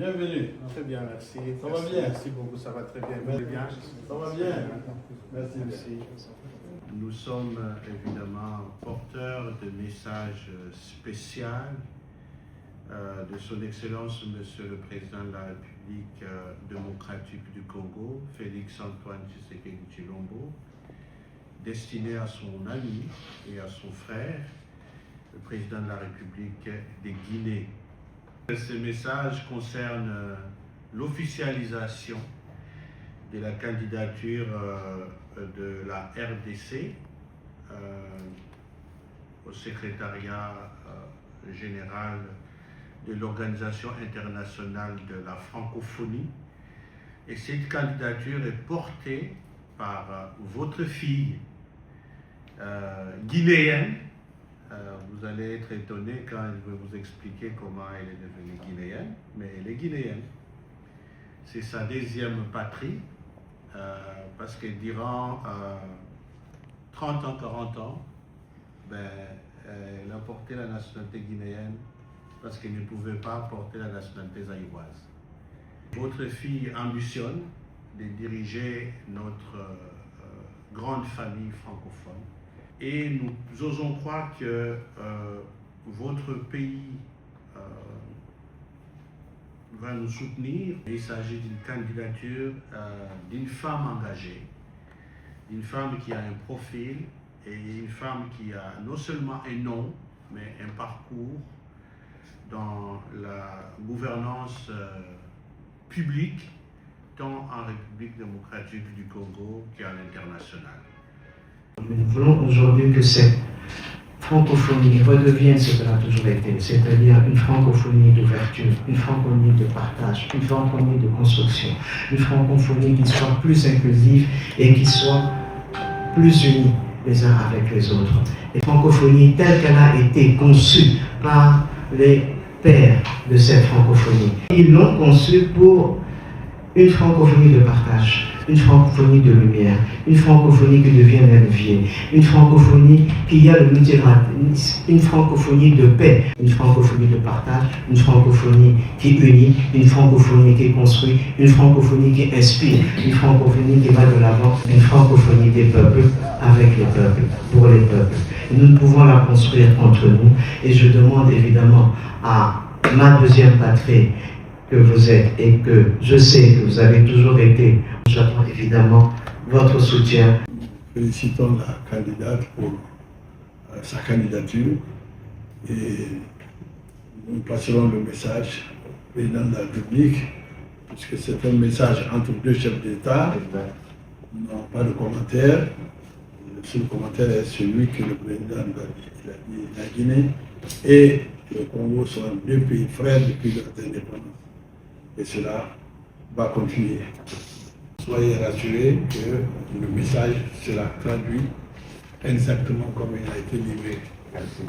bienvenue. Très bien, merci. Ça va bien? Merci beaucoup, ça va très bien. Merci. Bien. Ça va bien? Merci. Merci. Nous sommes évidemment porteurs de messages spéciaux de Son Excellence Monsieur le Président de la République démocratique du Congo, Félix Antoine Tshisekedi Tshilombo, destiné à son ami et à son frère, le Président de la République de Guinée. Ce message concerne l'officialisation de la candidature de la RDC au secrétariat général de l'Organisation internationale de la francophonie. Et cette candidature est portée par votre fille guinéenne. Vous allez être étonné quand je vais vous expliquer comment elle est devenue guinéenne, mais elle est guinéenne. C'est sa deuxième patrie, parce que durant 30 ans, 40 ans, elle a porté la nationalité guinéenne parce qu'elle ne pouvait pas porter la nationalité zaïroise. Votre fille ambitionne de diriger notre grande famille francophone. Et nous osons croire que votre pays va nous soutenir. Il s'agit d'une candidature d'une femme engagée, d'une femme qui a un profil et une femme qui a non seulement un nom, mais un parcours dans la gouvernance publique, tant en République démocratique du Congo qu'à l'international. Nous voulons aujourd'hui que cette francophonie redevienne ce qu'elle a toujours été, c'est-à-dire une francophonie d'ouverture, une francophonie de partage, une francophonie de construction, une francophonie qui soit plus inclusive et qui soit plus unie les uns avec les autres. Et francophonie telle qu'elle a été conçue par les pères de cette francophonie. Ils l'ont conçue pour une francophonie de partage, une francophonie de lumière, une francophonie qui devient un levier, une francophonie qui a le multilatéralisme, une francophonie de paix, une francophonie de partage, une francophonie qui unit, une francophonie qui construit, une francophonie qui inspire, une francophonie qui va de l'avant, une francophonie des peuples, avec les peuples, pour les peuples. Et nous pouvons la construire entre nous et je demande évidemment à ma deuxième patrie que vous êtes et que je sais que vous avez toujours été. J'attends évidemment votre soutien. Félicitons la candidate pour sa candidature et nous passerons le message au président de la République, puisque c'est un message entre deux chefs d'État. Nous n'avons pas de commentaire. Le seul commentaire est celui que le président de la Guinée et le Congo sont deux pays frères depuis leur indépendance. Et cela va continuer. Soyez rassurés que le message sera traduit exactement comme il a été livré. Merci.